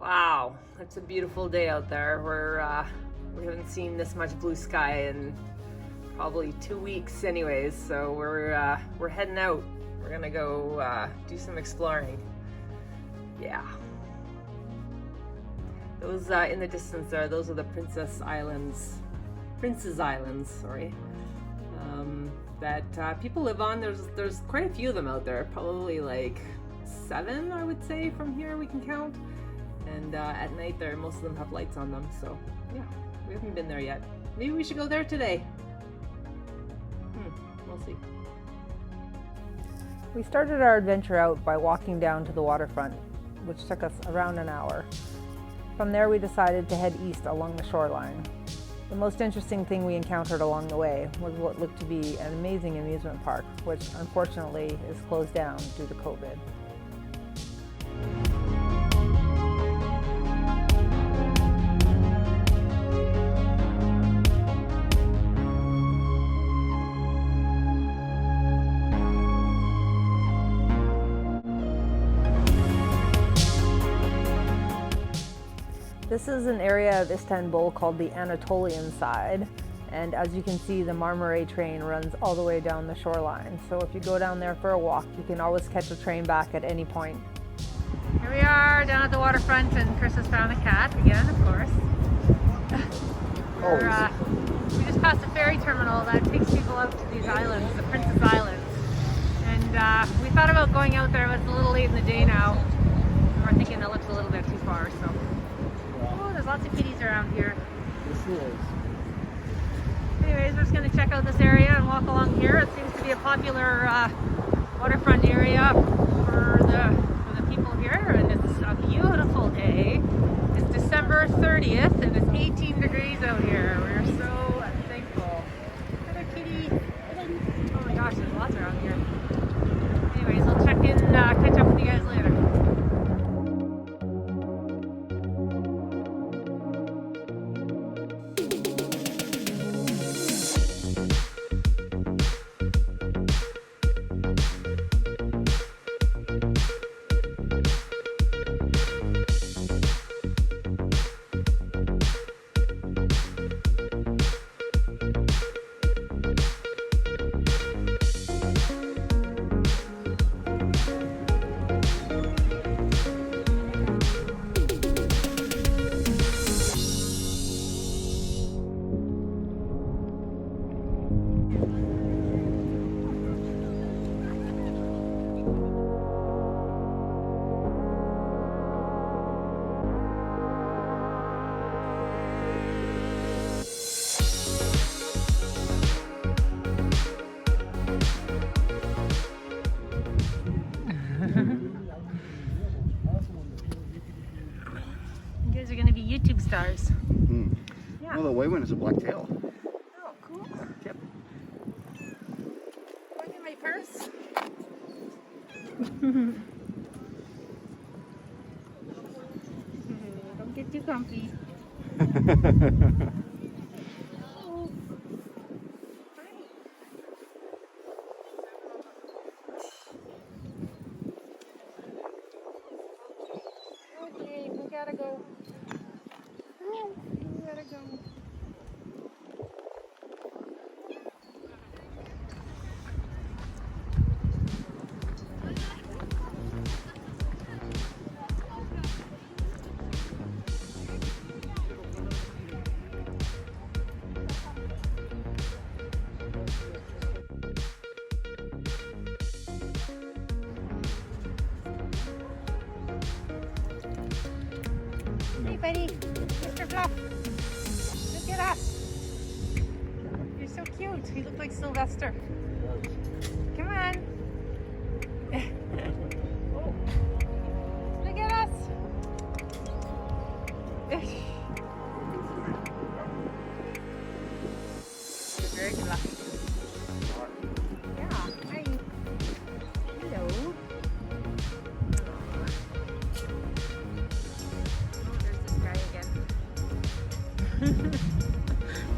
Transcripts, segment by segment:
Wow, it's a beautiful day out there. We haven't seen this much blue sky in probably 2 weeks anyways, so we're heading out. We're gonna go do some exploring. Yeah. Those in the distance there, those are the Prince's Islands, sorry. That people live on. There's quite a few of them out there, probably like 7 I would say from here we can count. And at night there, most of them have lights on them, so yeah, we haven't been there yet. Maybe we should go there today. We'll see. We started our adventure out by walking down to the waterfront, which took us around an hour. From there we decided to head east along the shoreline. The most interesting thing we encountered along the way was what looked to be an amazing amusement park, which unfortunately is closed down due to COVID. This is an area of Istanbul called the Anatolian Side, and as you can see, the Marmaray Train runs all the way down the shoreline. So if you go down there for a walk, you can always catch a train back at any point. Here we are down at the waterfront, and Chris has found a cat again, of course. We just passed a ferry terminal that takes people out to these islands, the Prince's Islands. And we thought about going out there, but it's a little late in the day now. We're thinking it looks a little bit too far, so. There's lots of kitties around here. This is. Anyways, we're just going to check out this area and walk along here. It seems to be a popular waterfront area for the people here, and it's a beautiful day. It's December 30th and it's 18 degrees out here. We're so thankful. Look at a kitty. Oh my gosh, there's lots around here. Anyways, we'll check in, catch up with you guys later. You guys are going to be YouTube stars. Yeah. Well, the white one is a black tail. Oh, cool. Yep. Want to get my purse? Don't get too comfy. Okay, we gotta go. We gotta go. Hey buddy, Mr. Fluff, look at us. You're so cute. You look like Sylvester. Come on. Look at us. You're very lucky. Yeah, hi. Hello.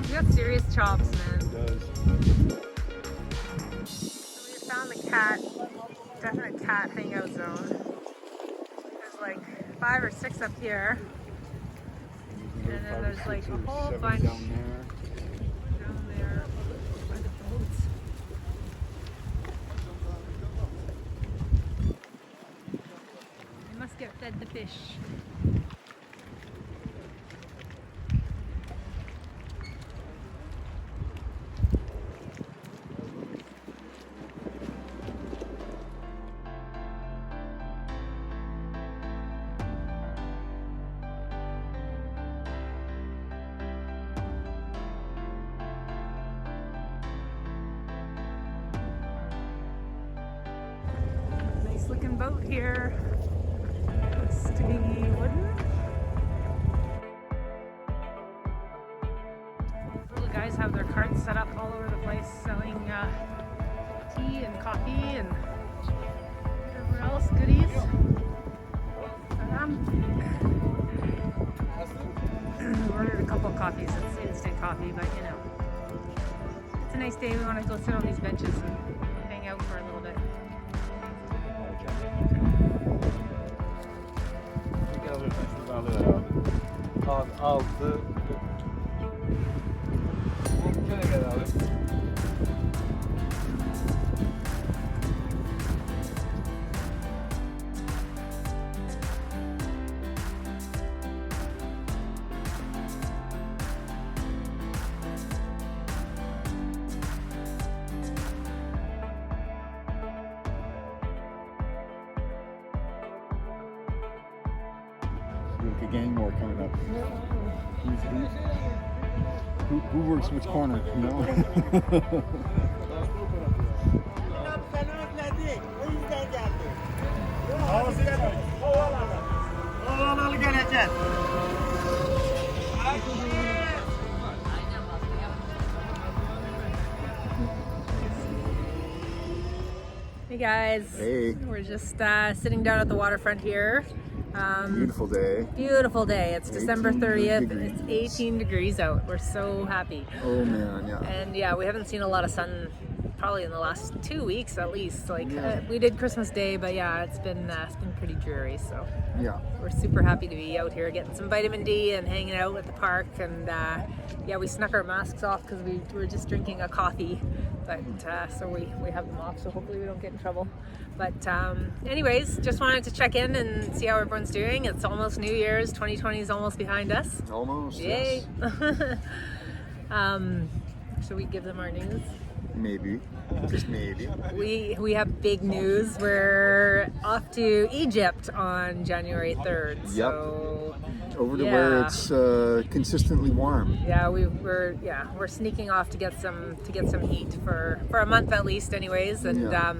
He's got serious chops, man. It does. So we found the cat, definite cat hangout zone. There's like 5 or 6 up here. And then there's like a whole bunch down there. down there by the boats. They must get fed the fish. Nice looking boat here. Looks to be wooden. The guys have their carts set up all over the place selling tea and coffee and whatever else, goodies. We ordered a couple of coffees. It's instant coffee, but you know, it's a nice day. We want to go sit on these benches and hang out for a little bit. Like a gang war coming up. Who works which corner, you know? Hey guys. Hey. We're just sitting down at the waterfront here. Beautiful day. Beautiful day. It's December 30th. degrees. It's 18 degrees out. We're so happy. Oh man, yeah. And yeah, we haven't seen a lot of sun probably in the last 2 weeks at least. Like Yeah. we did Christmas Day, but yeah, it's been pretty dreary. So Yeah. we're super happy to be out here getting some vitamin D and hanging out at the park. And yeah, we snuck our masks off because we were just drinking a coffee. But so we have them off, so hopefully we don't get in trouble. But anyways, just wanted to check in and see how everyone's doing. It's almost New Year's. 2020 is almost behind us. Almost. Yay! Yes. Should we give them our news? Maybe. Just maybe. We have big news. We're off to Egypt on January 3rd. Yep. So Over to where it's consistently warm. yeah, we're sneaking off to get some heat for a month at least, anyways, and Yeah.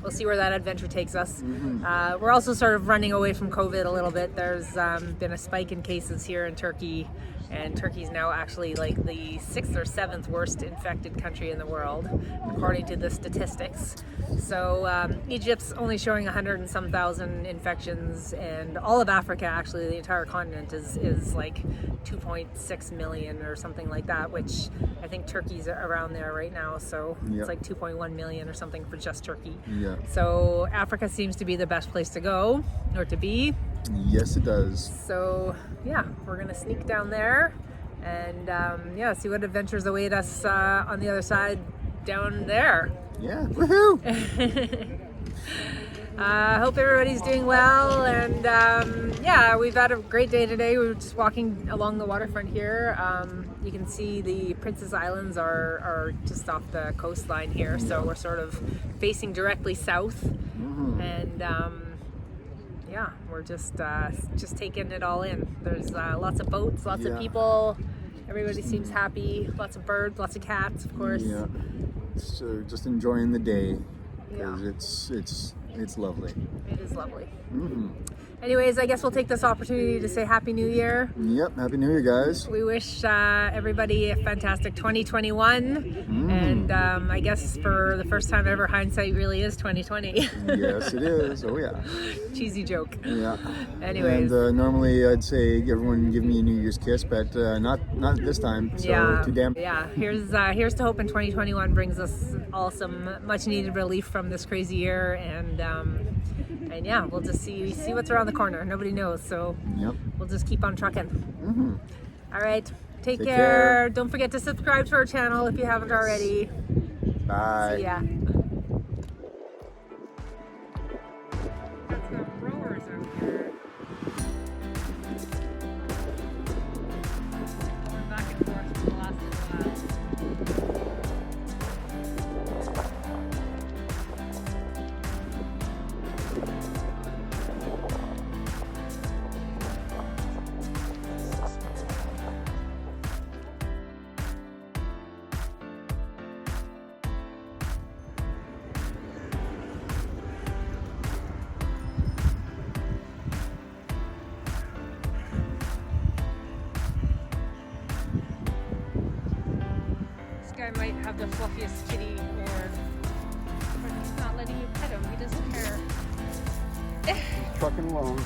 we'll see where that adventure takes us. Mm-hmm. We're also sort of running away from COVID a little bit. There's been a spike in cases here in Turkey, and Turkey's now actually like the 6th or 7th worst infected country in the world, according to the statistics. So Egypt's only showing 100 and some thousand infections, and all of Africa, actually the entire continent, is like 2.6 million or something like that, which I think Turkey's around there right now. So Yep. it's like 2.1 million or something for just Turkey. Yeah. So Africa seems to be the best place to go, or to be. Yes, it does. So yeah, we're gonna sneak down there and yeah, see what adventures await us on the other side down there. Yeah. Woohoo! Hope everybody's doing well, and yeah, we've had a great day today. We were just walking along the waterfront here. You can see the Princess Islands are just off the coastline here, so we're sort of facing directly south, and yeah, we're just taking it all in. There's lots of boats, lots of Yeah. people. Everybody seems happy. Lots of birds, lots of cats, of course. Yeah. So just enjoying the day because Yeah. it's lovely. It is lovely. Mm-hmm. Anyways, I guess we'll take this opportunity to say Happy New Year. Yep. Happy New Year, guys. We wish everybody a fantastic 2021, and I guess for the first time ever, hindsight really is 2020. Yes, it is. Oh yeah. Cheesy joke. Yeah. Anyways. And normally I'd say everyone give me a New Year's kiss, but not this time. So Yeah, too damn. yeah. Here's to hoping 2021 brings us all some much needed relief from this crazy year, and yeah, we'll just see what's around the corner. Nobody knows, so Yep. we'll just keep on trucking. All right, take care. care. Don't forget to subscribe to our channel if you haven't already. Bye. See ya. Got some rowers out here. Going back and forth for the last little while. Guy might have the fluffiest kitty, or but he's not letting you pet him. He doesn't care. Trucking along.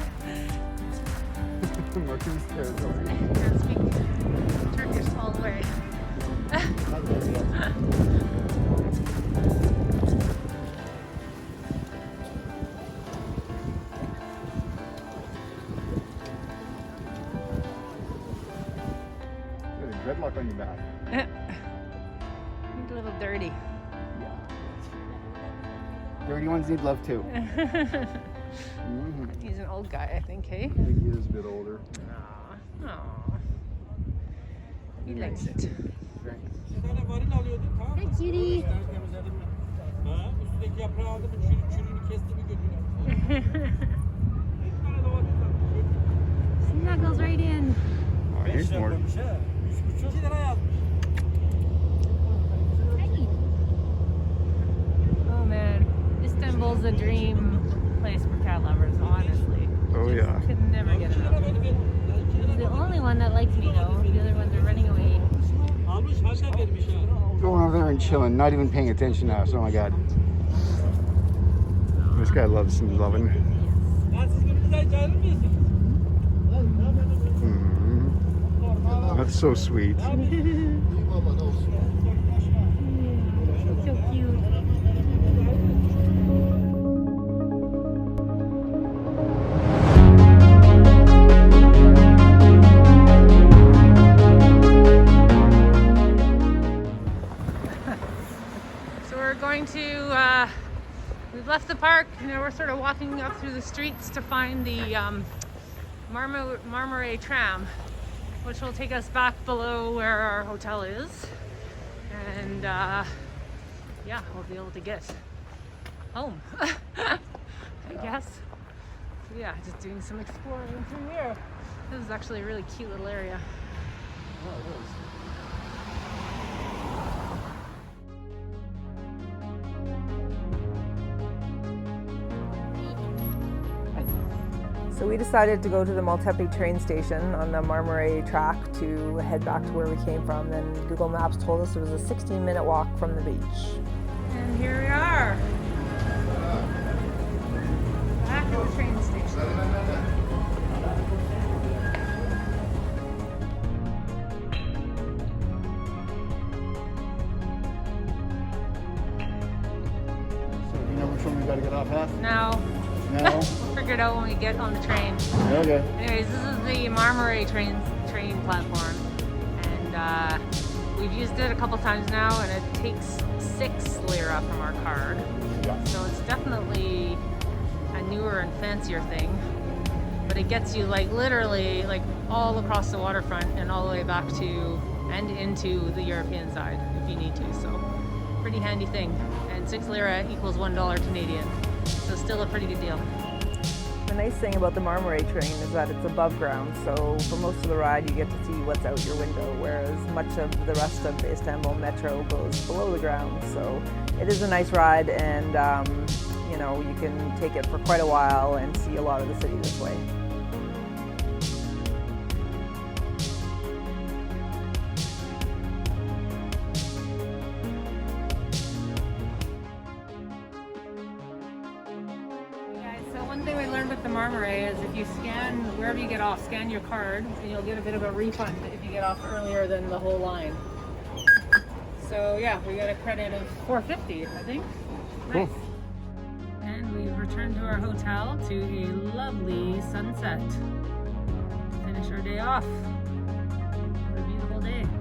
Marking his territory. Can't speak Turkish all the way. You got a dreadlock on your back. He's a little dirty. Yeah. Dirty ones need love too. He's an old guy, I think, hey? I think he is a bit older. Aw. He likes it. Thanks. Hey, cutie. Üstündeki yaprağı aldım, çürüğünü kestim götürdüm. Snuggles right in. Oh, he's more. 3,5 lira yazmış. Oh man, Istanbul's a dream place for cat lovers, honestly. Oh yeah. Could never get enough. He's the only one that likes me though. The other ones are running away. Almış, haşa vermiş ha. Going over there and chilling, not even paying attention to us. Oh my god. This guy loves some loving. Ya siz birbirinize hiç ayrılmıyorsunuz. That's so sweet. So cute. So we're going to, we've left the park, and now we're sort of walking up through the streets to find the Marmaray Tram, which will take us back below where our hotel is. And yeah, we'll be able to get home, I guess. So yeah, just doing some exploring through here. This is actually a really cute little area. Oh, it is. So we decided to go to the MALTEPE train station on the Marmaray track to head back to where we came from. Then Google Maps told us it was a 16-minute walk from the beach. And here we are, back at the train station. So you know which one we gotta get off at? Now, No? we'll figure it out when we get on the train. Okay. Anyways, this is the Marmaray train platform, and we've used it a couple times now, and it takes 6 lira from our card. Yeah. So it's definitely a newer and fancier thing, but it gets you like literally like all across the waterfront and all the way back to and into the European side if you need to. So pretty handy thing, and 6 lira equals $1 Canadian. So still a pretty good deal. The nice thing about the Marmaray train is that it's above ground, so for most of the ride you get to see what's out your window, whereas much of the rest of the Istanbul metro goes below the ground. So it is a nice ride, and you know, you can take it for quite a while and see a lot of the city this way. One thing we learned with the Marmaray is if you scan, wherever you get off, scan your card, and you'll get a bit of a refund if you get off earlier than the whole line. So yeah, we got a credit of $4.50, I think. Nice. Cool. And we've returned return to our hotel to a lovely sunset to finish our day off. What a beautiful day.